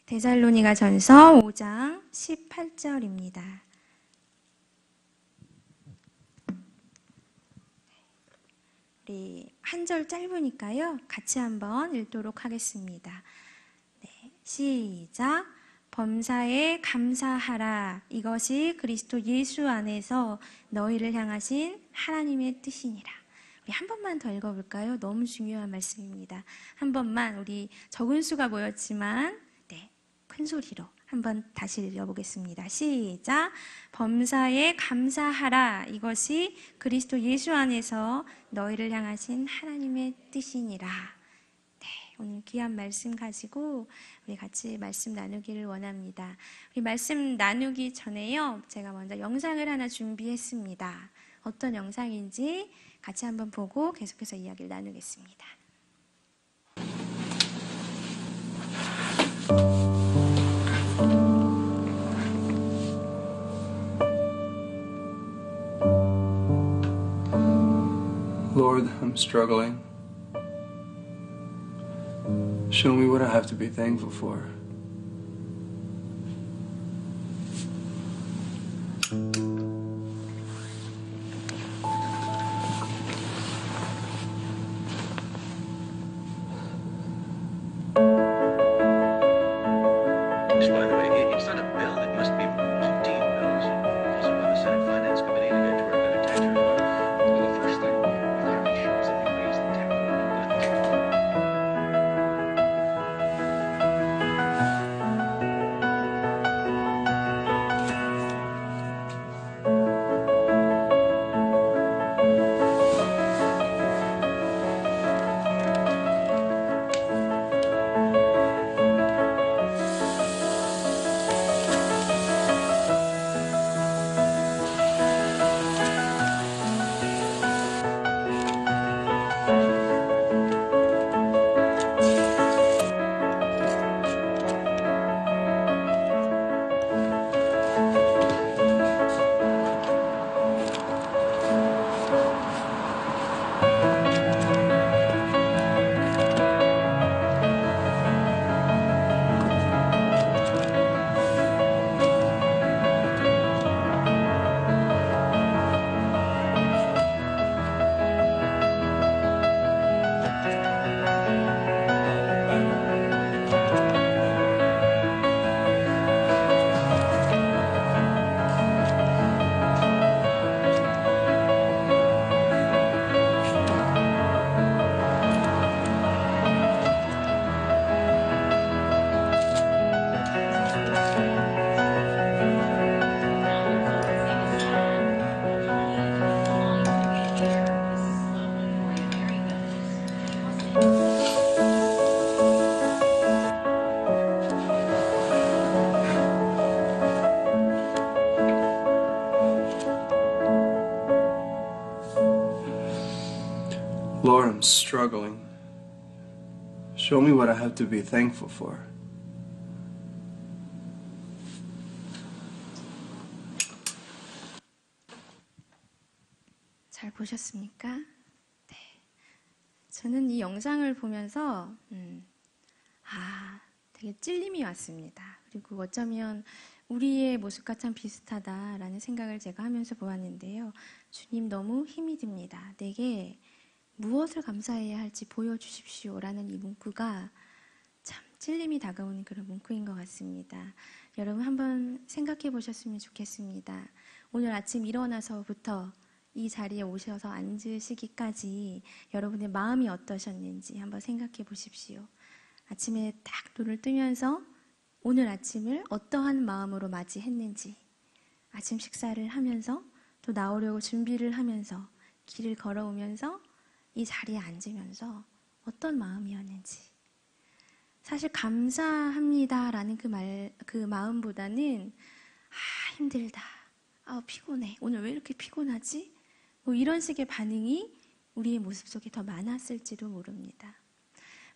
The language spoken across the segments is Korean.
데살로니가전서 5장 18절입니다. 우리 한 절 짧으니까요. 같이 한번 읽도록 하겠습니다. 네, 시작. 범사에 감사하라. 이것이 그리스도 예수 안에서 너희를 향하신 하나님의 뜻이니라. 우리 한 번만 더 읽어볼까요? 너무 중요한 말씀입니다. 한 번만, 우리 적은 수가 모였지만 큰 소리로 한번 다시 읽어보겠습니다. 시작. 범사에 감사하라. 이것이 그리스도 예수 안에서 너희를 향하신 하나님의 뜻이니라. 네, 오늘 귀한 말씀 가지고 우리 같이 말씀 나누기를 원합니다. 우리 말씀 나누기 전에요, 제가 먼저 영상을 하나 준비했습니다. 어떤 영상인지 같이 한번 보고 계속해서 이야기를 나누겠습니다. Lord, I'm struggling. Show me what I have to be thankful for. By the way, it's not a bill. It must be 15 bills. Also, by the Senate Finance Committee to get to work on a tax reform. Well, the first thing, Larry shows that they raised the tax Lord, I'm struggling. Show me what I have to be thankful for. 잘 보셨습니까? 네. 저는 이 영상을 보면서 되게 찔림이 왔습니다. 그리고 어쩌면 우리의 모습과 참 비슷하다라는 생각을 제가 하면서 보았는데요. 주님, 너무 힘이 듭니다. 내게 무엇을 감사해야 할지 보여주십시오라는 이 문구가 참 찔림이 다가오는 그런 문구인 것 같습니다. 여러분 한번 생각해 보셨으면 좋겠습니다. 오늘 아침 일어나서부터 이 자리에 오셔서 앉으시기까지 여러분의 마음이 어떠셨는지 한번 생각해 보십시오. 아침에 딱 눈을 뜨면서 오늘 아침을 어떠한 마음으로 맞이했는지, 아침 식사를 하면서 또 나오려고 준비를 하면서 길을 걸어오면서 이 자리에 앉으면서 어떤 마음이었는지. 사실 감사합니다라는 그 마음보다는 힘들다, 피곤해, 오늘 왜 이렇게 피곤하지? 뭐 이런 식의 반응이 우리의 모습 속에 더 많았을지도 모릅니다.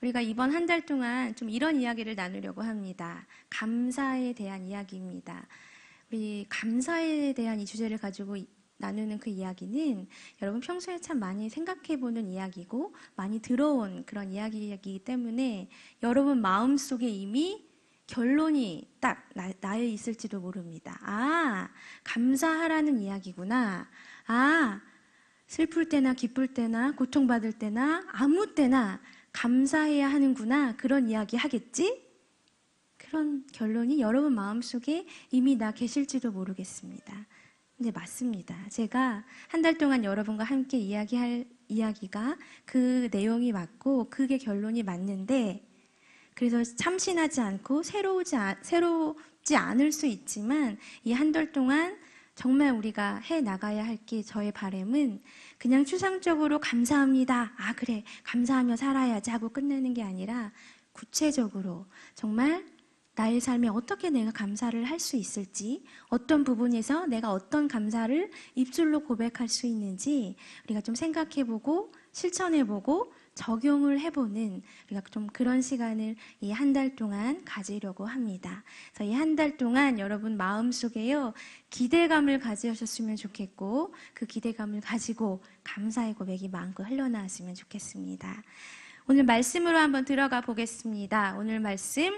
우리가 이번 한 달 동안 좀 이런 이야기를 나누려고 합니다. 감사에 대한 이야기입니다. 우리 감사에 대한 이 주제를 가지고 나누는 그 이야기는 여러분 평소에 참 많이 생각해보는 이야기고 많이 들어온 그런 이야기이기 때문에 여러분 마음속에 이미 결론이 딱 나에 있을지도 모릅니다. 아, 감사하라는 이야기구나. 아, 슬플 때나 기쁠 때나 고통받을 때나 아무 때나 감사해야 하는구나. 그런 이야기 하겠지? 그런 결론이 여러분 마음속에 이미 나 계실지도 모르겠습니다. 근데 맞습니다. 제가 한 달 동안 여러분과 함께 이야기할 이야기가 그 내용이 맞고 그게 결론이 맞는데, 그래서 참신하지 않고 새롭지 않을 수 있지만 이 한 달 동안 정말 우리가 해 나가야 할 게, 저의 바람은 그냥 추상적으로 감사합니다. 아, 그래. 감사하며 살아야지 하고 끝내는 게 아니라 구체적으로 정말 나의 삶에 어떻게 내가 감사를 할 수 있을지, 어떤 부분에서 내가 어떤 감사를 입술로 고백할 수 있는지 우리가 좀 생각해보고 실천해보고 적용을 해보는, 우리가 좀 그런 시간을 이 한 달 동안 가지려고 합니다. 그래서 이 한 달 동안 여러분 마음속에요, 기대감을 가지셨으면 좋겠고, 그 기대감을 가지고 감사의 고백이 마음껏 흘러나왔으면 좋겠습니다. 오늘 말씀으로 한번 들어가 보겠습니다. 오늘 말씀,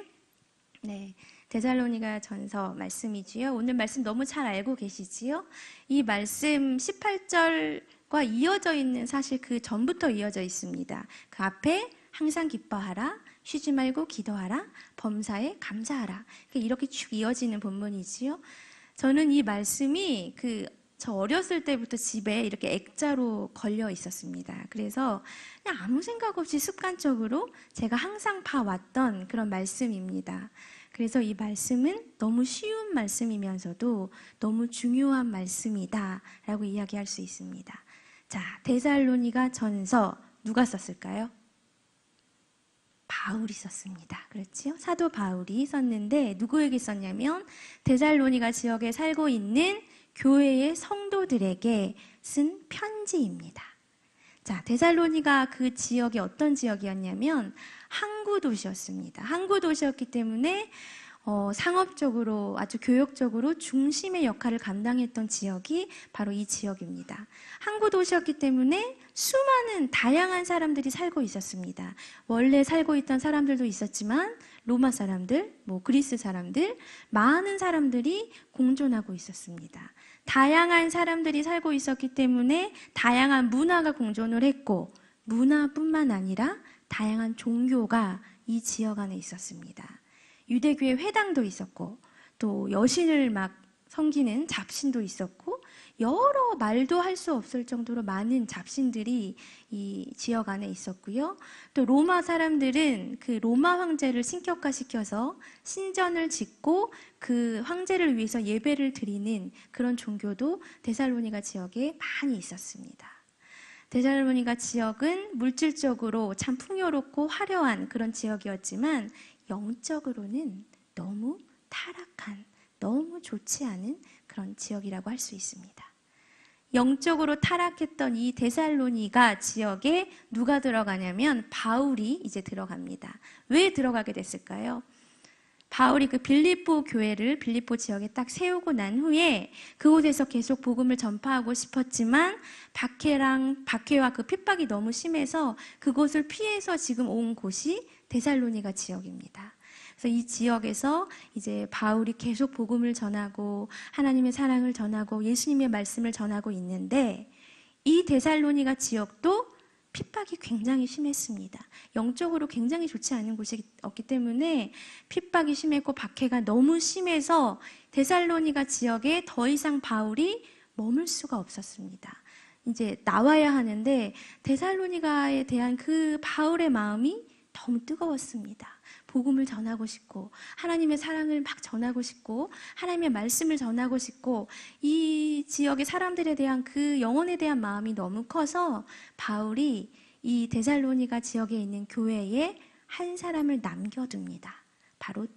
데살로니가 전서 말씀이지요. 오늘 말씀 너무 잘 알고 계시지요? 이 말씀 18절과 이어져 있는, 사실 그 전부터 이어져 있습니다. 그 앞에 항상 기뻐하라, 쉬지 말고 기도하라, 범사에 감사하라. 이렇게 쭉 이어지는 본문이지요. 저는 이 말씀이 저 어렸을 때부터 집에 이렇게 액자로 걸려 있었습니다. 그래서 그냥 아무 생각 없이 습관적으로 제가 항상 봐왔던 그런 말씀입니다. 그래서 이 말씀은 너무 쉬운 말씀이면서도 너무 중요한 말씀이다라고 이야기할 수 있습니다. 자, 데살로니가 전서 누가 썼을까요? 바울이 썼습니다. 그렇지요? 사도 바울이 썼는데 누구에게 썼냐면 데살로니가 지역에 살고 있는 교회의 성도들에게 쓴 편지입니다. 자, 데살로니가 그 지역이 어떤 지역이었냐면 항구 도시였습니다. 항구 도시였기 때문에 상업적으로 아주 교역적으로 중심의 역할을 감당했던 지역이 바로 이 지역입니다. 항구 도시였기 때문에 수많은 다양한 사람들이 살고 있었습니다. 원래 살고 있던 사람들도 있었지만 로마 사람들, 그리스 사람들, 많은 사람들이 공존하고 있었습니다. 다양한 사람들이 살고 있었기 때문에 다양한 문화가 공존을 했고, 문화뿐만 아니라 다양한 종교가 이 지역 안에 있었습니다. 유대교의 회당도 있었고, 또 여신을 막 섬기는 잡신도 있었고, 여러 말도 할 수 없을 정도로 많은 잡신들이 이 지역 안에 있었고요. 또 로마 사람들은 그 로마 황제를 신격화시켜서 신전을 짓고 그 황제를 위해서 예배를 드리는 그런 종교도 데살로니가 지역에 많이 있었습니다. 데살로니가 지역은 물질적으로 참 풍요롭고 화려한 그런 지역이었지만 영적으로는 너무 타락한, 너무 좋지 않은 그런 지역이라고 할 수 있습니다. 영적으로 타락했던 이 데살로니가 지역에 누가 들어가냐면 바울이 이제 들어갑니다. 왜 들어가게 됐을까요? 바울이 그 빌립보 교회를 빌립보 지역에 딱 세우고 난 후에 그곳에서 계속 복음을 전파하고 싶었지만 박해와 그 핍박이 너무 심해서 그곳을 피해서 지금 온 곳이 데살로니가 지역입니다. 그래서 이 지역에서 이제 바울이 계속 복음을 전하고 하나님의 사랑을 전하고 예수님의 말씀을 전하고 있는데, 이 데살로니가 지역도 핍박이 굉장히 심했습니다. 영적으로 굉장히 좋지 않은 곳이었기 때문에 핍박이 심했고 박해가 너무 심해서 데살로니가 지역에 더 이상 바울이 머물 수가 없었습니다. 이제 나와야 하는데 데살로니가에 대한 그 바울의 마음이 너무 뜨거웠습니다. 복음을 전하고 싶고 하나님의 사랑을 막 전하고 싶고 하나님의 말씀을 전하고 싶고 이 지역의 사람들에 대한 그 영혼에 대한 마음이 너무 커서 바울이 이 데살로니가 지역에 있는 교회에 한 사람을 남겨둡니다. 바로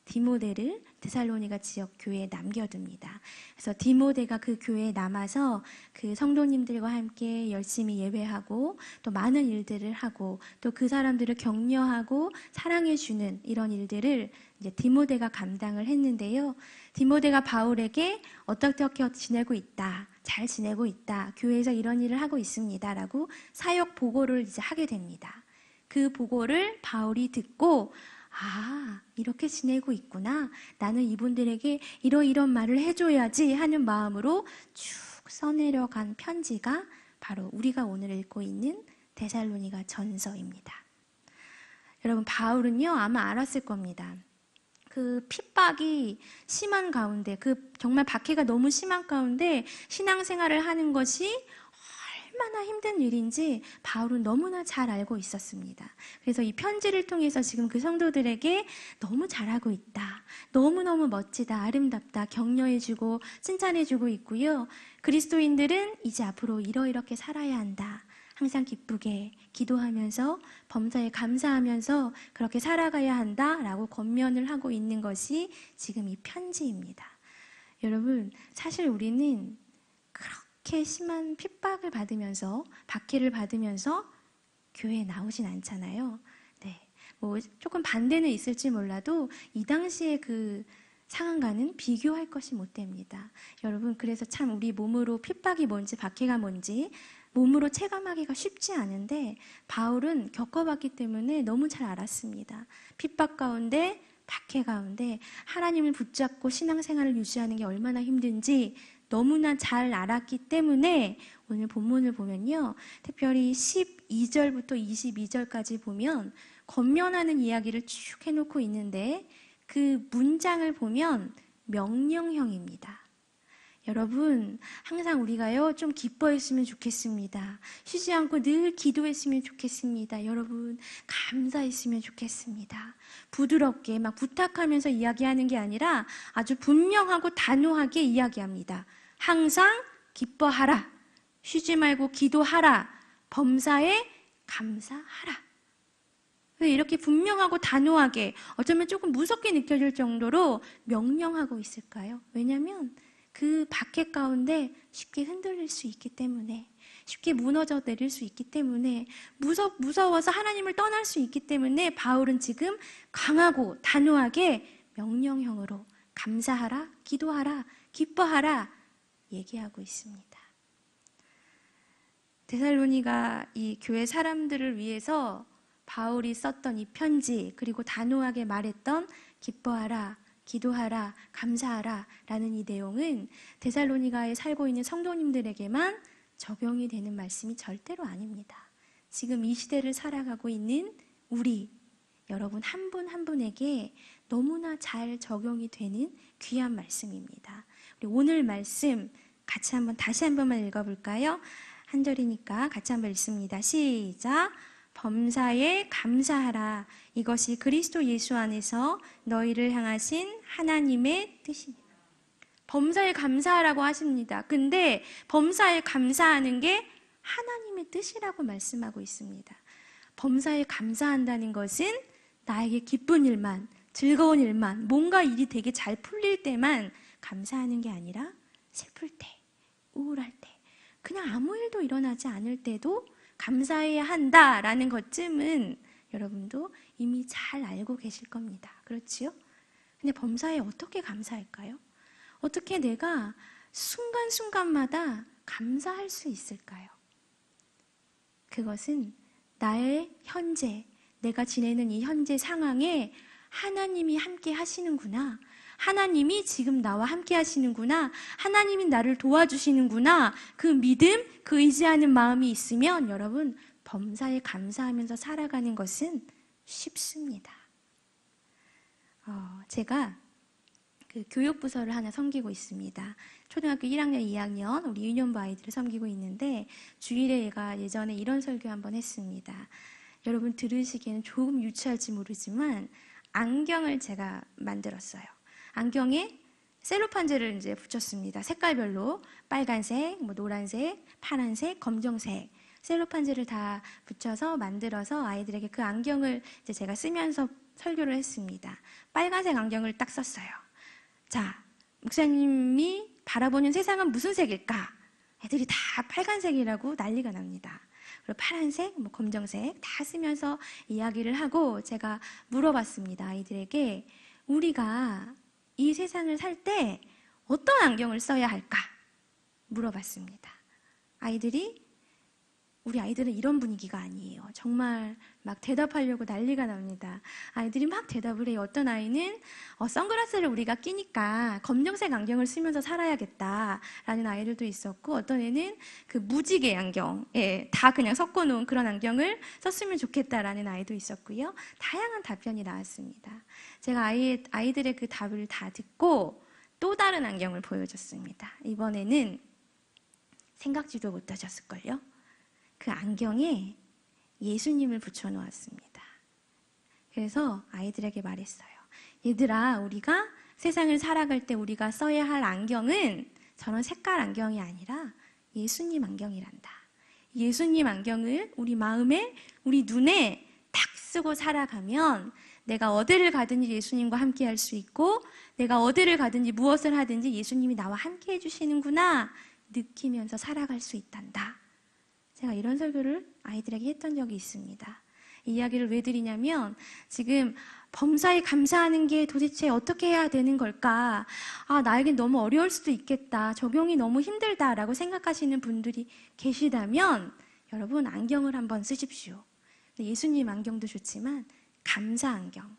디모데를 데살로니가 지역 교회에 남겨둡니다. 그래서 디모데가 그 교회에 남아서 그 성도님들과 함께 열심히 예배하고 또 많은 일들을 하고 또 그 사람들을 격려하고 사랑해주는 이런 일들을 이제 디모데가 감당을 했는데요. 디모데가 바울에게 어떻게 지내고 있다, 잘 지내고 있다, 교회에서 이런 일을 하고 있습니다 라고 사역 보고를 이제 하게 됩니다. 그 보고를 바울이 듣고 아, 이렇게 지내고 있구나. 나는 이분들에게 이런 말을 해줘야지 하는 마음으로 쭉 써내려간 편지가 바로 우리가 오늘 읽고 있는 데살로니가 전서입니다. 여러분, 바울은요, 아마 알았을 겁니다. 그 핍박이 심한 가운데, 그 정말 박해가 너무 심한 가운데 신앙생활을 하는 것이 얼마나 힘든 일인지 바울은 너무나 잘 알고 있었습니다. 그래서 이 편지를 통해서 지금 그 성도들에게 너무 잘하고 있다, 너무너무 멋지다, 아름답다 격려해주고 칭찬해주고 있고요. 그리스도인들은 이제 앞으로 이렇게 살아야 한다, 항상 기쁘게 기도하면서 범사에 감사하면서 그렇게 살아가야 한다라고 권면을 하고 있는 것이 지금 이 편지입니다. 여러분, 사실 우리는 그렇게 심한 핍박을 받으면서, 박해를 받으면서 교회에 나오진 않잖아요. 네, 뭐 조금 반대는 있을지 몰라도 이 당시의 그 상황과는 비교할 것이 못 됩니다. 여러분, 그래서 참 우리 몸으로 핍박이 뭔지, 박해가 뭔지 몸으로 체감하기가 쉽지 않은데 바울은 겪어봤기 때문에 너무 잘 알았습니다. 핍박 가운데, 박해 가운데 하나님을 붙잡고 신앙생활을 유지하는 게 얼마나 힘든지 너무나 잘 알았기 때문에 오늘 본문을 보면요, 특별히 12절부터 22절까지 보면 권면하는 이야기를 쭉 해놓고 있는데 그 문장을 보면 명령형입니다. 여러분, 항상 우리가요, 좀 기뻐했으면 좋겠습니다. 쉬지 않고 늘 기도했으면 좋겠습니다. 여러분, 감사했으면 좋겠습니다. 부드럽게 막 부탁하면서 이야기하는 게 아니라 아주 분명하고 단호하게 이야기합니다. 항상 기뻐하라. 쉬지 말고 기도하라. 범사에 감사하라. 왜 이렇게 분명하고 단호하게, 어쩌면 조금 무섭게 느껴질 정도로 명령하고 있을까요? 왜냐하면 그 박해 가운데 쉽게 흔들릴 수 있기 때문에, 쉽게 무너져 내릴 수 있기 때문에, 무서워서 하나님을 떠날 수 있기 때문에 바울은 지금 강하고 단호하게 명령형으로 감사하라, 기도하라, 기뻐하라 얘기하고 있습니다. 데살로니가 이 교회 사람들을 위해서 바울이 썼던 이 편지, 그리고 단호하게 말했던 기뻐하라, 기도하라, 감사하라 라는 이 내용은 데살로니가에 살고 있는 성도님들에게만 적용이 되는 말씀이 절대로 아닙니다. 지금 이 시대를 살아가고 있는 우리, 여러분 한 분 한 분에게 너무나 잘 적용이 되는 귀한 말씀입니다. 우리 오늘 말씀 다시 한 번만 읽어볼까요? 한 절이니까 같이 한번 읽습니다. 시작! 범사에 감사하라. 이것이 그리스도 예수 안에서 너희를 향하신 하나님의 뜻입니다. 범사에 감사하라고 하십니다. 근데 범사에 감사하는 게 하나님의 뜻이라고 말씀하고 있습니다. 범사에 감사한다는 것은 나에게 기쁜 일만, 즐거운 일만, 뭔가 일이 되게 잘 풀릴 때만 감사하는 게 아니라 슬플 때, 우울할 때, 그냥 아무 일도 일어나지 않을 때도 감사해야 한다라는 것쯤은 여러분도 이미 잘 알고 계실 겁니다. 그렇지요? 근데 범사에 어떻게 감사할까요? 어떻게 내가 순간순간마다 감사할 수 있을까요? 그것은 나의 현재, 내가 지내는 이 현재 상황에 하나님이 함께 하시는구나, 하나님이 지금 나와 함께 하시는구나, 하나님이 나를 도와주시는구나, 그 믿음, 그 의지하는 마음이 있으면 여러분 범사에 감사하면서 살아가는 것은 쉽습니다. 제가 그 교육부서를 하나 섬기고 있습니다. 초등학교 1학년, 2학년 우리 유년부 아이들을 섬기고 있는데 주일에 얘가 예전에 이런 설교 한번 했습니다. 여러분 들으시기에는 조금 유치할지 모르지만 안경을 제가 만들었어요. 안경에 셀로판지를 이제 붙였습니다. 색깔별로 빨간색, 노란색, 파란색, 검정색 셀로판지를 다 붙여서 만들어서 아이들에게 그 안경을 이제 제가 쓰면서 설교를 했습니다. 빨간색 안경을 딱 썼어요. 자, 목사님이 바라보는 세상은 무슨 색일까? 애들이 다 빨간색이라고 난리가 납니다. 그리고 파란색, 검정색 다 쓰면서 이야기를 하고 제가 물어봤습니다. 아이들에게 우리가 이 세상을 살 때 어떤 안경을 써야 할까? 물어봤습니다. 아이들이 우리 아이들은 이런 분위기가 아니에요. 정말 막 대답하려고 난리가 납니다. 아이들이 막 대답을 해요. 어떤 아이는 선글라스를 우리가 끼니까 검정색 안경을 쓰면서 살아야겠다라는 아이들도 있었고, 어떤 애는 그 무지개 안경에 다 그냥 섞어놓은 그런 안경을 썼으면 좋겠다라는 아이도 있었고요. 다양한 답변이 나왔습니다. 제가 아이들의 그 답을 다 듣고 또 다른 안경을 보여줬습니다. 이번에는 생각지도 못하셨을걸요? 그 안경에 예수님을 붙여놓았습니다. 그래서 아이들에게 말했어요. 얘들아, 우리가 세상을 살아갈 때 우리가 써야 할 안경은 저런 색깔 안경이 아니라 예수님 안경이란다. 예수님 안경을 우리 마음에, 우리 눈에 딱 쓰고 살아가면 내가 어디를 가든지 예수님과 함께 할 수 있고, 내가 어디를 가든지 무엇을 하든지 예수님이 나와 함께 해주시는구나 느끼면서 살아갈 수 있단다. 제가 이런 설교를 아이들에게 했던 적이 있습니다. 이 이야기를 왜 드리냐면, 지금 범사에 감사하는 게 도대체 어떻게 해야 되는 걸까? 나에겐 너무 어려울 수도 있겠다. 적용이 너무 힘들다라고 생각하시는 분들이 계시다면 여러분, 안경을 한번 쓰십시오. 예수님 안경도 좋지만 감사 안경,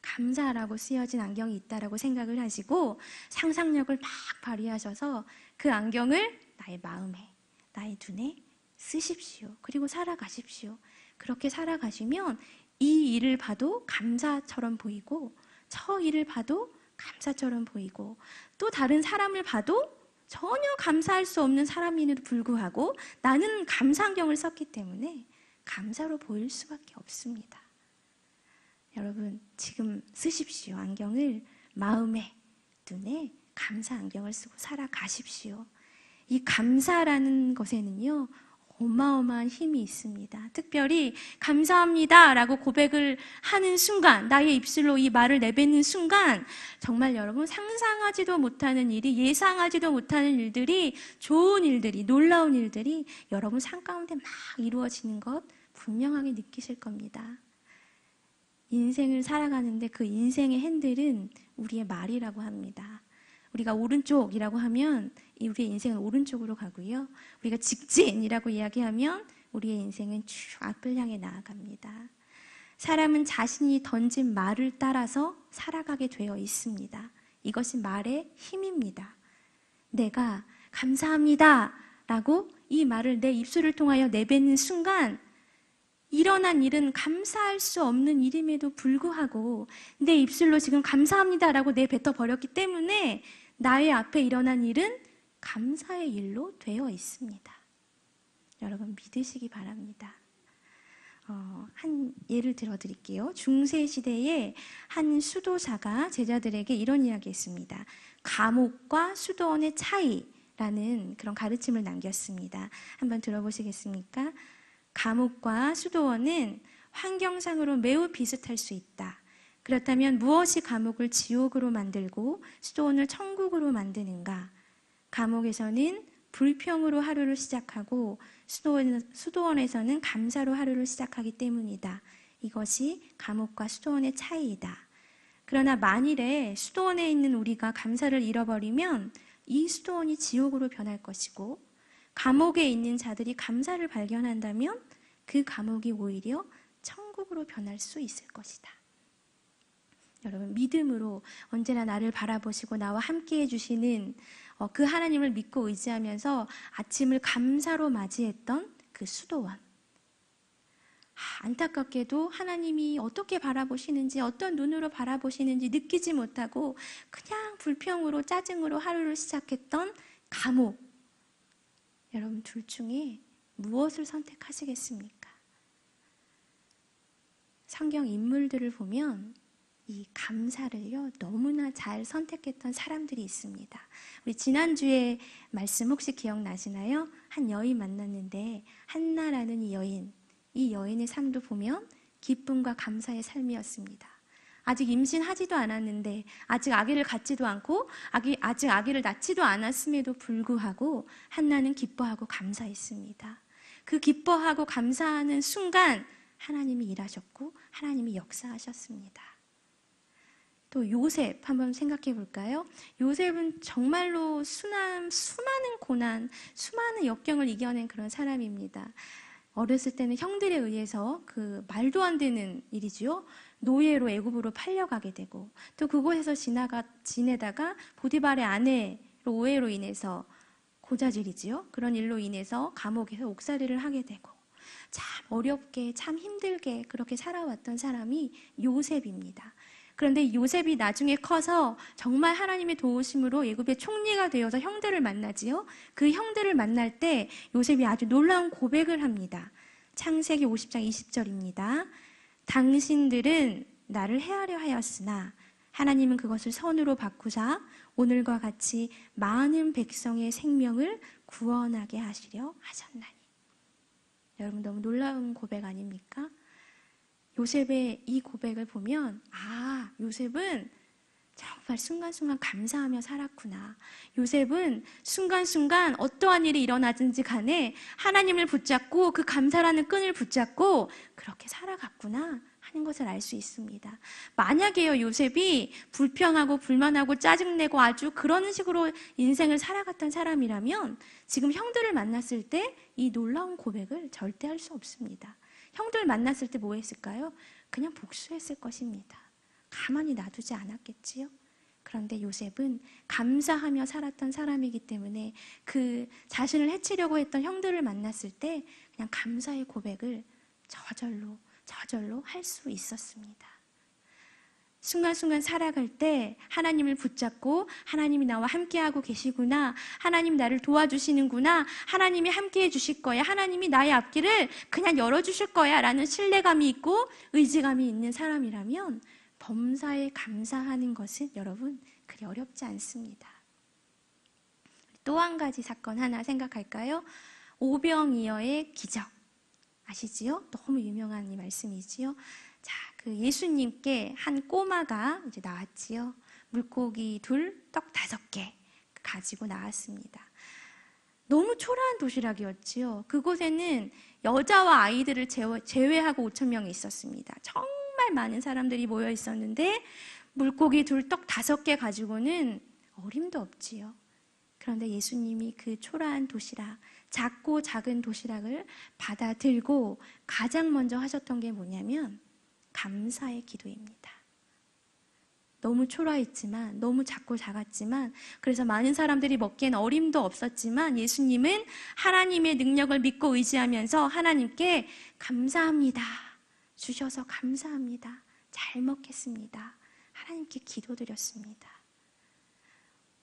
감사라고 쓰여진 안경이 있다라고 생각을 하시고 상상력을 막 발휘하셔서 그 안경을 나의 마음에, 나의 눈에 쓰십시오. 그리고 살아가십시오. 그렇게 살아가시면 이 일을 봐도 감사처럼 보이고, 저 일을 봐도 감사처럼 보이고, 또 다른 사람을 봐도 전혀 감사할 수 없는 사람임에도 불구하고 나는 감사 안경을 썼기 때문에 감사로 보일 수밖에 없습니다. 여러분, 지금 쓰십시오. 안경을 마음에, 눈에 감사 안경을 쓰고 살아가십시오. 이 감사라는 것에는요, 어마어마한 힘이 있습니다. 특별히 감사합니다 라고 고백을 하는 순간, 나의 입술로 이 말을 내뱉는 순간 정말 여러분 상상하지도 못하는 일이, 예상하지도 못하는 일들이, 좋은 일들이, 놀라운 일들이 여러분 삶 가운데 막 이루어지는 것 분명하게 느끼실 겁니다. 인생을 살아가는데 그 인생의 핸들은 우리의 말이라고 합니다. 우리가 오른쪽이라고 하면 우리의 인생은 오른쪽으로 가고요. 우리가 직진이라고 이야기하면 우리의 인생은 쭉 앞을 향해 나아갑니다. 사람은 자신이 던진 말을 따라서 살아가게 되어 있습니다. 이것이 말의 힘입니다. 내가 감사합니다 라고 이 말을 내 입술을 통하여 내뱉는 순간 일어난 일은 감사할 수 없는 일임에도 불구하고 내 입술로 지금 감사합니다라고 내뱉어 버렸기 때문에 나의 앞에 일어난 일은 감사의 일로 되어 있습니다. 여러분 믿으시기 바랍니다. 한 예를 들어드릴게요. 중세시대에 한 수도사가 제자들에게 이런 이야기했습니다. 감옥과 수도원의 차이라는 그런 가르침을 남겼습니다. 한번 들어보시겠습니까? 감옥과 수도원은 환경상으로 매우 비슷할 수 있다. 그렇다면 무엇이 감옥을 지옥으로 만들고 수도원을 천국으로 만드는가? 감옥에서는 불평으로 하루를 시작하고 수도원에서는 감사로 하루를 시작하기 때문이다. 이것이 감옥과 수도원의 차이이다. 그러나 만일에 수도원에 있는 우리가 감사를 잃어버리면 이 수도원이 지옥으로 변할 것이고, 감옥에 있는 자들이 감사를 발견한다면 그 감옥이 오히려 천국으로 변할 수 있을 것이다. 여러분 믿음으로 언제나 나를 바라보시고 나와 함께 해주시는 그 하나님을 믿고 의지하면서 아침을 감사로 맞이했던 그 수도원, 안타깝게도 하나님이 어떻게 바라보시는지, 어떤 눈으로 바라보시는지 느끼지 못하고 그냥 불평으로, 짜증으로 하루를 시작했던 감옥, 여러분 둘 중에 무엇을 선택하시겠습니까? 성경 인물들을 보면 이 감사를요 너무나 잘 선택했던 사람들이 있습니다. 우리 지난주에 말씀 혹시 기억나시나요? 한 여인 만났는데 한나라는 이 여인의 삶도 보면 기쁨과 감사의 삶이었습니다. 아직 임신하지도 않았는데, 아직 아기를 갖지도 않고 아직 아기를 낳지도 않았음에도 불구하고 한나는 기뻐하고 감사했습니다. 그 기뻐하고 감사하는 순간 하나님이 일하셨고 하나님이 역사하셨습니다. 또 요셉 한번 생각해 볼까요? 요셉은 정말로 수많은 고난, 수많은 역경을 이겨낸 그런 사람입니다. 어렸을 때는 형들에 의해서 그 말도 안 되는 일이지요. 노예로 애굽으로 팔려가게 되고 또 그곳에서 지내다가 보디발의 아내로 오해로 인해서 고자질이지요. 그런 일로 인해서 감옥에서 옥살이를 하게 되고 참 어렵게 참 힘들게 그렇게 살아왔던 사람이 요셉입니다. 그런데 요셉이 나중에 커서 정말 하나님의 도우심으로 애굽의 총리가 되어서 형들을 만나지요. 그 형들을 만날 때 요셉이 아주 놀라운 고백을 합니다. 창세기 50장 20절입니다. 당신들은 나를 해하려 하였으나 하나님은 그것을 선으로 바꾸사 오늘과 같이 많은 백성의 생명을 구원하게 하시려 하셨나니. 여러분 너무 놀라운 고백 아닙니까? 요셉의 이 고백을 보면 요셉은 정말 순간순간 감사하며 살았구나. 요셉은 순간순간 어떠한 일이 일어나든지 간에 하나님을 붙잡고 그 감사라는 끈을 붙잡고 그렇게 살아갔구나 하는 것을 알 수 있습니다. 만약에요 요셉이 불평하고 불만하고 짜증내고 아주 그런 식으로 인생을 살아갔던 사람이라면 지금 형들을 만났을 때 이 놀라운 고백을 절대 할 수 없습니다. 형들 만났을 때 뭐 했을까요? 그냥 복수했을 것입니다. 가만히 놔두지 않았겠지요? 그런데 요셉은 감사하며 살았던 사람이기 때문에 그 자신을 해치려고 했던 형들을 만났을 때 그냥 감사의 고백을 저절로 할 수 있었습니다. 순간순간 살아갈 때 하나님을 붙잡고 하나님이 나와 함께하고 계시구나, 하나님 나를 도와주시는구나, 하나님이 함께해 주실 거야, 하나님이 나의 앞길을 그냥 열어주실 거야 라는 신뢰감이 있고 의지감이 있는 사람이라면 범사에 감사하는 것은 여러분 그리 어렵지 않습니다. 또 한 가지 사건 하나 생각할까요? 오병이어의 기적 아시지요? 너무 유명한 이 말씀이지요. 자, 그 예수님께 한 꼬마가 이제 나왔지요. 물고기 2, 떡 5개 가지고 나왔습니다. 너무 초라한 도시락이었지요. 그곳에는 여자와 아이들을 제외하고 5,000명이 있었습니다. 정말 많은 사람들이 모여 있었는데 물고기 2, 떡 5개 가지고는 어림도 없지요. 그런데 예수님이 그 초라한 도시락, 작고 작은 도시락을 받아들고 가장 먼저 하셨던 게 뭐냐면 감사의 기도입니다. 너무 초라했지만, 너무 작고 작았지만, 그래서 많은 사람들이 먹기엔 어림도 없었지만 예수님은 하나님의 능력을 믿고 의지하면서 하나님께 감사합니다. 주셔서 감사합니다. 잘 먹겠습니다. 하나님께 기도드렸습니다.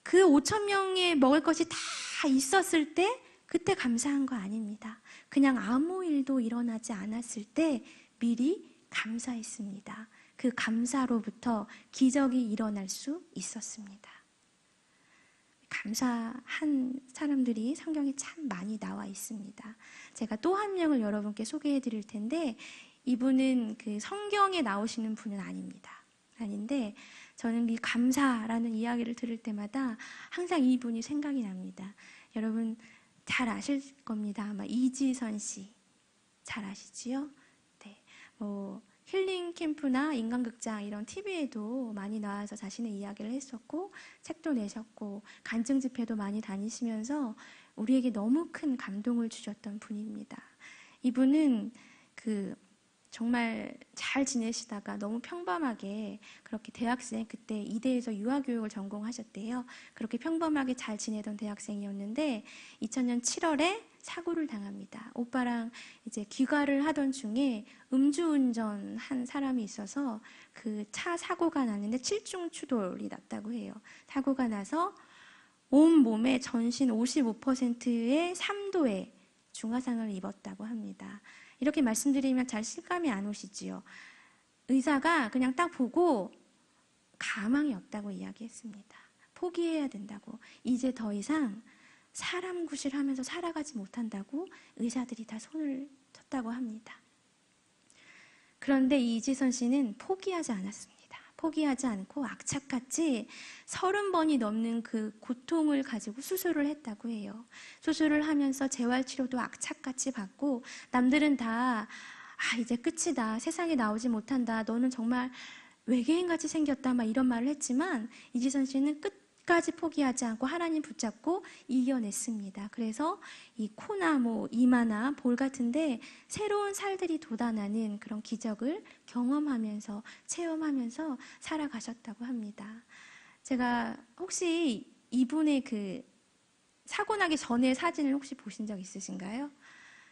그 5,000명에 먹을 것이 다 있었을 때 그때 감사한 거 아닙니다. 그냥 아무 일도 일어나지 않았을 때 미리 감사했습니다. 그 감사로부터 기적이 일어날 수 있었습니다. 감사한 사람들이 성경에 참 많이 나와 있습니다. 제가 또 한 명을 여러분께 소개해 드릴 텐데 이분은 그 성경에 나오시는 분은 아닌데 저는 이 감사라는 이야기를 들을 때마다 항상 이분이 생각이 납니다. 여러분 잘 아실 겁니다. 아마 이지선 씨 잘 아시지요? 네, 힐링 캠프나 인간극장 이런 TV에도 많이 나와서 자신의 이야기를 했었고 책도 내셨고 간증 집회도 많이 다니시면서 우리에게 너무 큰 감동을 주셨던 분입니다. 이분은 정말 잘 지내시다가 너무 평범하게 그렇게 대학생, 그때 이대에서 유아교육을 전공하셨대요. 그렇게 평범하게 잘 지내던 대학생이었는데 2000년 7월에 사고를 당합니다. 오빠랑 이제 귀가를 하던 중에 음주운전 한 사람이 있어서 그 차 사고가 났는데 7중 추돌이 났다고 해요. 사고가 나서 온 몸에 전신 55%의 3도의 중화상을 입었다고 합니다. 이렇게 말씀드리면 잘 실감이 안 오시지요. 의사가 그냥 딱 보고 가망이 없다고 이야기했습니다. 포기해야 된다고. 이제 더 이상 사람 구실하면서 살아가지 못한다고 의사들이 다 손을 쳤다고 합니다. 그런데 이지선 씨는 포기하지 않았습니다. 포기하지 않고 악착같이 30번이 넘는 그 고통을 가지고 수술을 했다고 해요. 수술을 하면서 재활치료도 악착같이 받고 남들은 다 이제 끝이다. 세상에 나오지 못한다. 너는 정말 외계인같이 생겼다. 막 이런 말을 했지만 이지선 씨는 끝까지 끝까지 포기하지 않고 하나님 붙잡고 이겨냈습니다. 그래서 이 코나 이마나 볼 같은데 새로운 살들이 돋아나는 그런 기적을 경험하면서 체험하면서 살아가셨다고 합니다. 제가 혹시 이분의 그 사고 나기 전에 사진을 혹시 보신 적 있으신가요?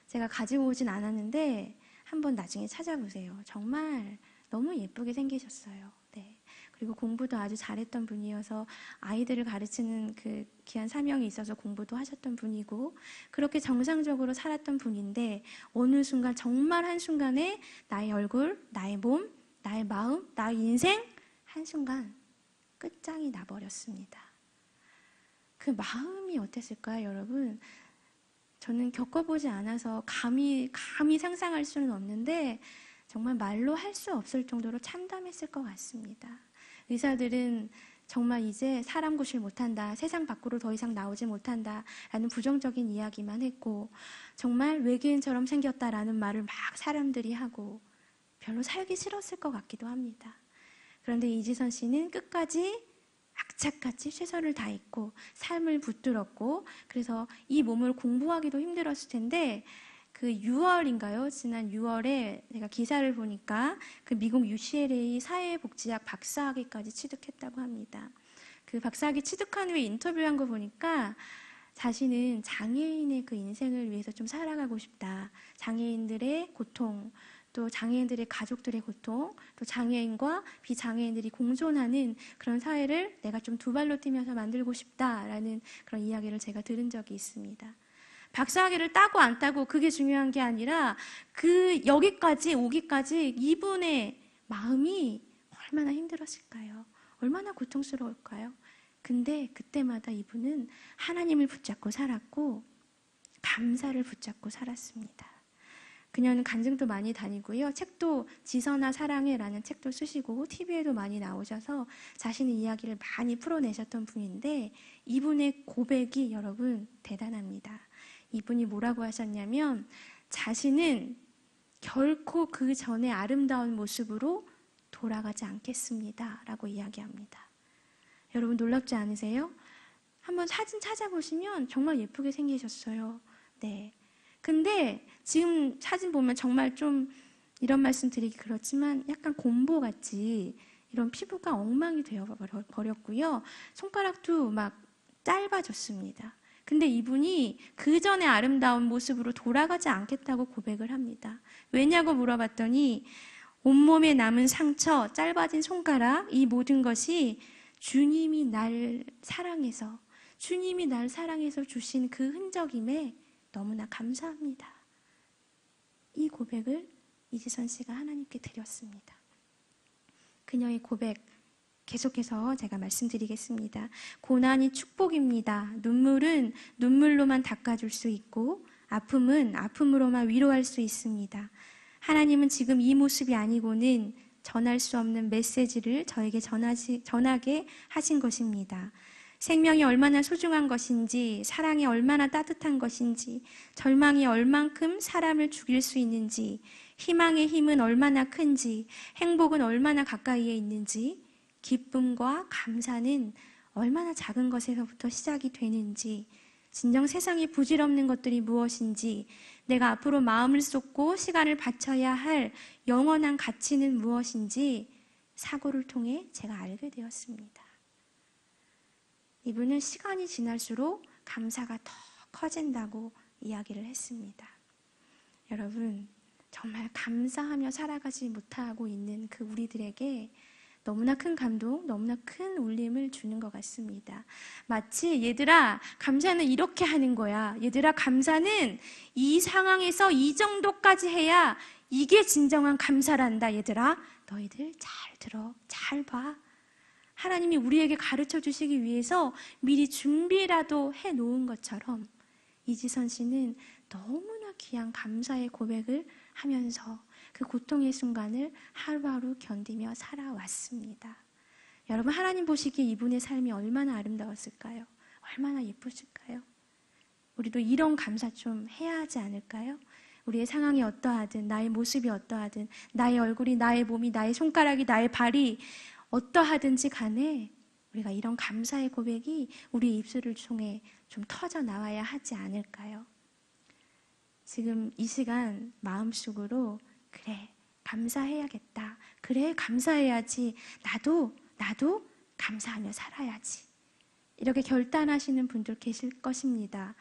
제가 가지고 오진 않았는데 한번 나중에 찾아보세요. 정말 너무 예쁘게 생기셨어요. 네. 그리고 공부도 아주 잘했던 분이어서 아이들을 가르치는 그 귀한 사명이 있어서 공부도 하셨던 분이고 그렇게 정상적으로 살았던 분인데 어느 순간 정말 한순간에 나의 얼굴, 나의 몸, 나의 마음, 나의 인생 한순간 끝장이 나버렸습니다. 그 마음이 어땠을까요, 여러분? 저는 겪어보지 않아서 감히 상상할 수는 없는데 정말 말로 할 수 없을 정도로 참담했을 것 같습니다. 의사들은 정말 이제 사람 구실 못한다, 세상 밖으로 더 이상 나오지 못한다 라는 부정적인 이야기만 했고 정말 외계인처럼 생겼다라는 말을 막 사람들이 하고 별로 살기 싫었을 것 같기도 합니다. 그런데 이지선 씨는 끝까지 악착같이 최선을 다했고 삶을 붙들었고 그래서 이 몸을 공부하기도 힘들었을 텐데 그 6월인가요? 지난 6월에 제가 기사를 보니까 그 미국 UCLA 사회복지학 박사학위까지 취득했다고 합니다. 그 박사학위 취득한 후에 인터뷰한 거 보니까 자신은 장애인의 그 인생을 위해서 좀 살아가고 싶다. 장애인들의 고통, 또 장애인들의 가족들의 고통, 또 장애인과 비장애인들이 공존하는 그런 사회를 내가 좀 두 발로 뛰면서 만들고 싶다라는 그런 이야기를 제가 들은 적이 있습니다. 박사학위를 따고 안 따고 그게 중요한 게 아니라 그 여기까지 오기까지 이분의 마음이 얼마나 힘들었을까요? 얼마나 고통스러울까요? 근데 그때마다 이분은 하나님을 붙잡고 살았고 감사를 붙잡고 살았습니다. 그녀는 간증도 많이 다니고요. 책도 지선아 사랑해라는 책도 쓰시고 TV에도 많이 나오셔서 자신의 이야기를 많이 풀어내셨던 분인데 이분의 고백이 여러분 대단합니다. 이분이 뭐라고 하셨냐면 자신은 결코 그 전에 아름다운 모습으로 돌아가지 않겠습니다 라고 이야기합니다. 여러분 놀랍지 않으세요? 한번 사진 찾아보시면 정말 예쁘게 생기셨어요. 네. 근데 지금 사진 보면 정말 좀 이런 말씀 드리기 그렇지만 약간 곰보같이 이런 피부가 엉망이 되어버렸고요. 손가락도 막 짧아졌습니다. 근데 이분이 그 전에 아름다운 모습으로 돌아가지 않겠다고 고백을 합니다. 왜냐고 물어봤더니 온몸에 남은 상처, 짧아진 손가락, 이 모든 것이 주님이 날 사랑해서 주신 그 흔적임에 너무나 감사합니다. 이 고백을 이지선 씨가 하나님께 드렸습니다. 그녀의 고백 계속해서 제가 말씀드리겠습니다. 고난이 축복입니다. 눈물은 눈물로만 닦아줄 수 있고 아픔은 아픔으로만 위로할 수 있습니다. 하나님은 지금 이 모습이 아니고는 전할 수 없는 메시지를 저에게 전하게 하신 것입니다. 생명이 얼마나 소중한 것인지, 사랑이 얼마나 따뜻한 것인지, 절망이 얼만큼 사람을 죽일 수 있는지, 희망의 힘은 얼마나 큰지, 행복은 얼마나 가까이에 있는지, 기쁨과 감사는 얼마나 작은 것에서부터 시작이 되는지, 진정 세상에 부질없는 것들이 무엇인지, 내가 앞으로 마음을 쏟고 시간을 바쳐야 할 영원한 가치는 무엇인지 사고를 통해 제가 알게 되었습니다. 이분은 시간이 지날수록 감사가 더 커진다고 이야기를 했습니다. 여러분, 정말 감사하며 살아가지 못하고 있는 그 우리들에게 너무나 큰 감동, 너무나 큰 울림을 주는 것 같습니다. 마치 얘들아, 감사는 이렇게 하는 거야. 얘들아, 감사는 이 상황에서 이 정도까지 해야 이게 진정한 감사란다. 얘들아, 너희들 잘 들어, 잘 봐. 하나님이 우리에게 가르쳐 주시기 위해서 미리 준비라도 해놓은 것처럼 이지선 씨는 너무나 귀한 감사의 고백을 하면서 그 고통의 순간을 하루하루 견디며 살아왔습니다. 여러분, 하나님 보시기에 이분의 삶이 얼마나 아름다웠을까요? 얼마나 예쁘실까요? 우리도 이런 감사 좀 해야 하지 않을까요? 우리의 상황이 어떠하든, 나의 모습이 어떠하든, 나의 얼굴이, 나의 몸이, 나의 손가락이, 나의 발이 어떠하든지 간에 우리가 이런 감사의 고백이 우리 입술을 통해 좀 터져 나와야 하지 않을까요? 지금 이 시간 마음속으로 그래, 감사해야겠다. 그래, 감사해야지. 나도 감사하며 살아야지. 이렇게 결단하시는 분들 계실 것입니다.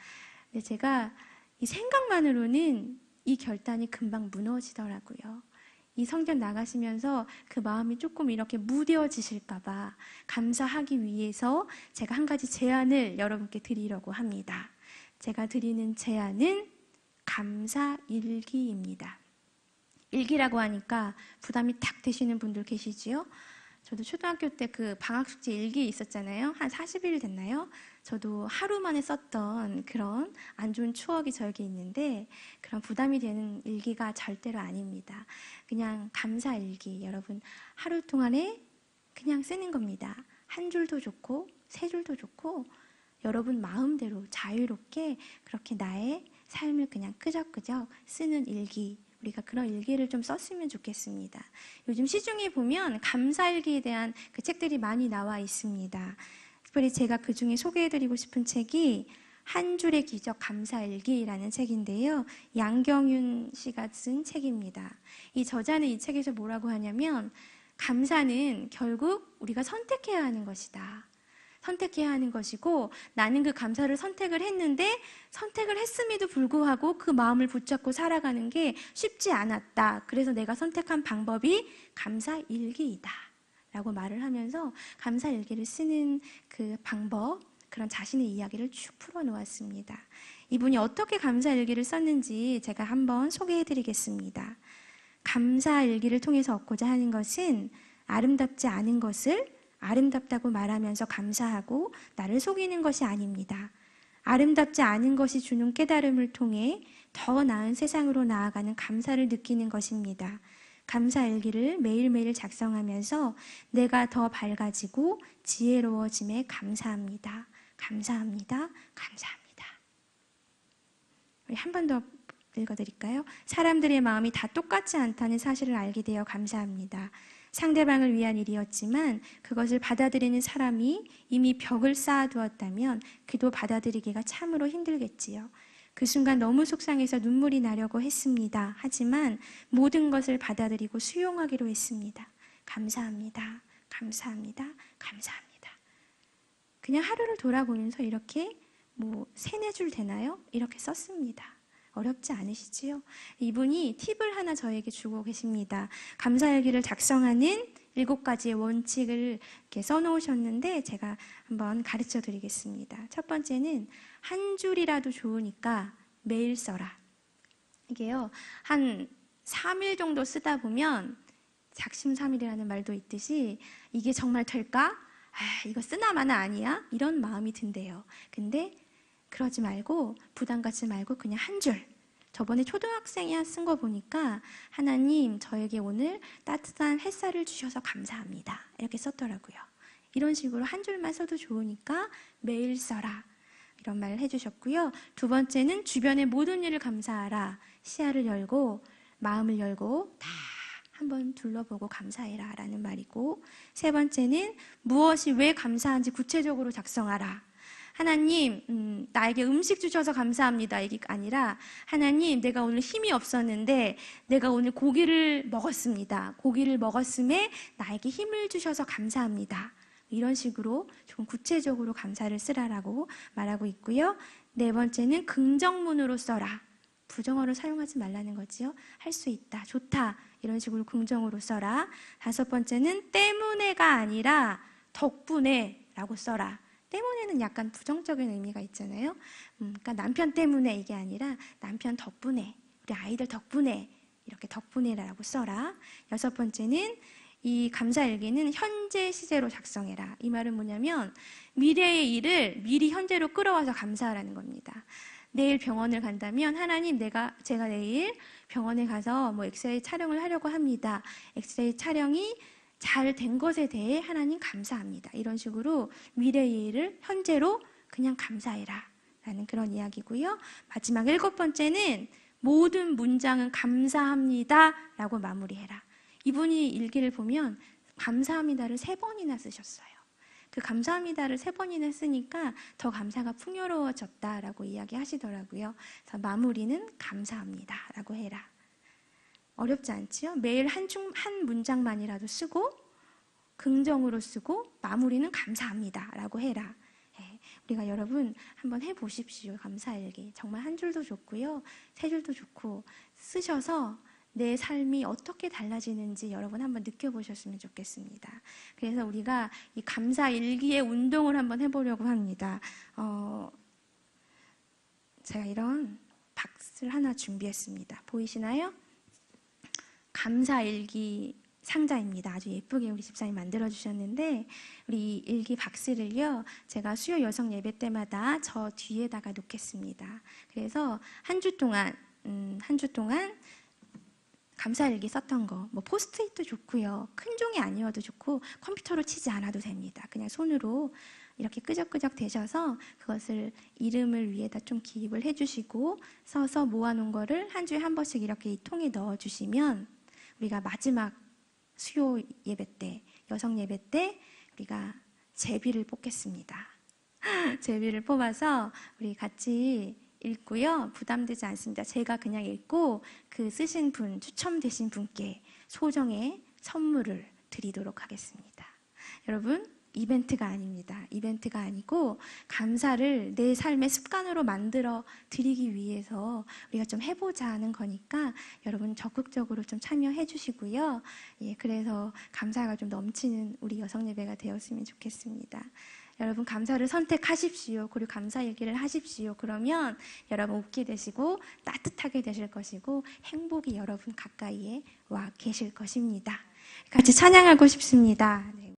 근데 제가 이 생각만으로는 이 결단이 금방 무너지더라고요. 이 성전 나가시면서 그 마음이 조금 이렇게 무뎌지실까봐 감사하기 위해서 제가 한 가지 제안을 여러분께 드리려고 합니다. 제가 드리는 제안은 감사 일기입니다. 일기라고 하니까 부담이 탁 되시는 분들 계시지요? 저도 초등학교 때 그 방학숙제 일기 있었잖아요. 한 40일 됐나요? 저도 하루 만에 썼던 그런 안 좋은 추억이 저에게 있는데 그런 부담이 되는 일기가 절대로 아닙니다. 그냥 감사 일기, 여러분 하루 동안에 그냥 쓰는 겁니다. 한 줄도 좋고 세 줄도 좋고 여러분 마음대로 자유롭게 그렇게 나의 삶을 그냥 끄적끄적 쓰는 일기, 우리가 그런 일기를 좀 썼으면 좋겠습니다. 요즘 시중에 보면 감사일기에 대한 그 책들이 많이 나와 있습니다. 특별히 제가 그 중에 소개해드리고 싶은 책이 한 줄의 기적 감사일기라는 책인데요. 양경윤 씨가 쓴 책입니다. 이 저자는 이 책에서 뭐라고 하냐면 감사는 결국 우리가 선택해야 하는 것이다. 선택해야 하는 것이고 나는 그 감사를 선택을 했는데 선택을 했음에도 불구하고 그 마음을 붙잡고 살아가는 게 쉽지 않았다. 그래서 내가 선택한 방법이 감사일기이다 라고 말을 하면서 감사일기를 쓰는 그 방법, 그런 자신의 이야기를 쭉 풀어놓았습니다. 이분이 어떻게 감사일기를 썼는지 제가 한번 소개해드리겠습니다. 감사일기를 통해서 얻고자 하는 것은 아름답지 않은 것을 아름답다고 말하면서 감사하고 나를 속이는 것이 아닙니다. 아름답지 않은 것이 주는 깨달음을 통해 더 나은 세상으로 나아가는 감사를 느끼는 것입니다. 감사일기를 매일매일 작성하면서 내가 더 밝아지고 지혜로워짐에 감사합니다. 감사합니다. 감사합니다. 우리 한 번 더 읽어드릴까요? 사람들의 마음이 다 똑같지 않다는 사실을 알게 되어 감사합니다. 상대방을 위한 일이었지만 그것을 받아들이는 사람이 이미 벽을 쌓아두었다면 그도 받아들이기가 참으로 힘들겠지요. 그 순간 너무 속상해서 눈물이 나려고 했습니다. 하지만 모든 것을 받아들이고 수용하기로 했습니다. 감사합니다. 감사합니다. 감사합니다. 그냥 하루를 돌아보면서 이렇게 세네 줄 되나요? 이렇게 썼습니다. 어렵지 않으시지요? 이분이 팁을 하나 저에게 주고 계십니다. 감사일기를 작성하는 7가지의 원칙을 이렇게 써놓으셨는데 제가 한번 가르쳐 드리겠습니다. 첫 번째는 한 줄이라도 좋으니까 매일 써라. 이게요, 한 3일 정도 쓰다 보면 작심삼일이라는 말도 있듯이 이게 정말 될까? 이거 쓰나마나 아니야? 이런 마음이 든대요. 근데 그러지 말고 부담 갖지 말고 그냥 한 줄. 저번에 초등학생이 쓴 거 보니까 하나님 저에게 오늘 따뜻한 햇살을 주셔서 감사합니다. 이렇게 썼더라고요. 이런 식으로 한 줄만 써도 좋으니까 매일 써라. 이런 말을 해주셨고요. 두 번째는 주변의 모든 일을 감사하라. 시야를 열고 마음을 열고 다 한번 둘러보고 감사해라 라는 말이고, 세 번째는 무엇이 왜 감사한지 구체적으로 작성하라. 하나님, 나에게 음식 주셔서 감사합니다. 이게 아니라 하나님, 내가 오늘 힘이 없었는데 내가 오늘 고기를 먹었습니다. 고기를 먹었음에 나에게 힘을 주셔서 감사합니다. 이런 식으로 좀 구체적으로 감사를 쓰라라고 말하고 있고요. 네 번째는 긍정문으로 써라. 부정어를 사용하지 말라는 거지요. 할 수 있다, 좋다 이런 식으로 긍정으로 써라. 다섯 번째는 때문에가 아니라 덕분에 라고 써라. 때문에는 약간 부정적인 의미가 있잖아요. 그러니까 남편 때문에 이게 아니라 남편 덕분에, 우리 아이들 덕분에, 이렇게 덕분에라고 써라. 여섯 번째는 이 감사일기는 현재 시제로 작성해라. 이 말은 뭐냐면 미래의 일을 미리 현재로 끌어와서 감사하라는 겁니다. 내일 병원을 간다면 하나님, 제가 내일 병원에 가서 엑스레이 촬영을 하려고 합니다. 엑스레이 촬영이 잘 된 것에 대해 하나님 감사합니다. 이런 식으로 미래의 일을 현재로 그냥 감사해라 라는 그런 이야기고요. 마지막 7번째는 모든 문장은 감사합니다 라고 마무리해라. 이분이 일기를 보면 감사합니다를 3번이나 쓰셨어요. 그 감사합니다를 3번이나 했으니까 더 감사가 풍요로워졌다라고 이야기하시더라고요. 그래서 마무리는 감사합니다라고 해라. 어렵지 않지요? 매일 한 문장만이라도 쓰고 긍정으로 쓰고 마무리는 감사합니다라고 해라. 우리가 여러분 한번 해보십시오. 감사일기. 정말 한 줄도 좋고요. 3줄도 좋고 쓰셔서 내 삶이 어떻게 달라지는지 여러분 한번 느껴보셨으면 좋겠습니다. 그래서 우리가 이 감사일기의 운동을 한번 해보려고 합니다. 제가 이런 박스를 하나 준비했습니다. 보이시나요? 감사일기 상자입니다. 아주 예쁘게 우리 집사님 만들어주셨는데 우리 일기 박스를요. 제가 수요 여성 예배 때마다 저 뒤에다가 놓겠습니다. 그래서 한 주 동안 감사일기 썼던 거, 뭐 포스트잇도 좋고요. 큰 종이 아니어도 좋고 컴퓨터로 치지 않아도 됩니다. 그냥 손으로 이렇게 끄적끄적 대셔서 그것을 이름을 위에다 좀 기입을 해주시고 써서 모아놓은 거를 한 주에 한 번씩 이렇게 이 통에 넣어주시면 우리가 마지막 수요 예배 때, 여성 예배 때 우리가 제비를 뽑겠습니다. 제비를 뽑아서 우리 같이 읽고요. 부담되지 않습니다. 제가 그냥 읽고 그 쓰신 분, 추첨되신 분께 소정의 선물을 드리도록 하겠습니다. 여러분, 이벤트가 아닙니다. 이벤트가 아니고 감사를 내 삶의 습관으로 만들어 드리기 위해서 우리가 좀 해보자 하는 거니까 여러분 적극적으로 좀 참여해 주시고요. 그래서 감사가 좀 넘치는 우리 여성예배가 되었으면 좋겠습니다. 여러분 감사를 선택하십시오. 그리고 감사 얘기를 하십시오. 그러면 여러분 웃게 되시고 따뜻하게 되실 것이고 행복이 여러분 가까이에 와 계실 것입니다. 같이 찬양하고 싶습니다. 네.